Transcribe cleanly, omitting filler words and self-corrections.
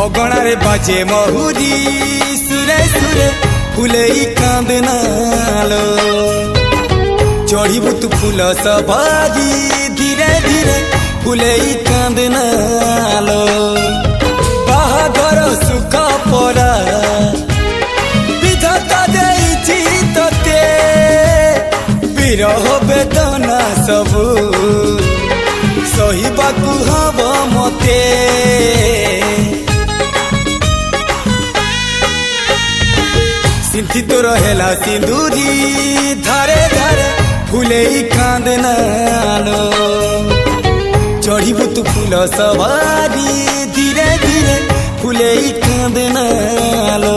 अगणारे बाजे महुरी सुरे सुरे फुले कांदनालो चढ़ीबू तू फूल सवारी धीरे धीरे फुले कांदनालो बाहागर सुख परा विधाता देइछि तते विरह वेदना सबू सहिबाकू हब मते सिंथी तो रहेला सिंदूरी धारे धारे फुले कांदनालो चढ़ीबू तू फूल सवारी धीरे धीरे फुले कांदनालो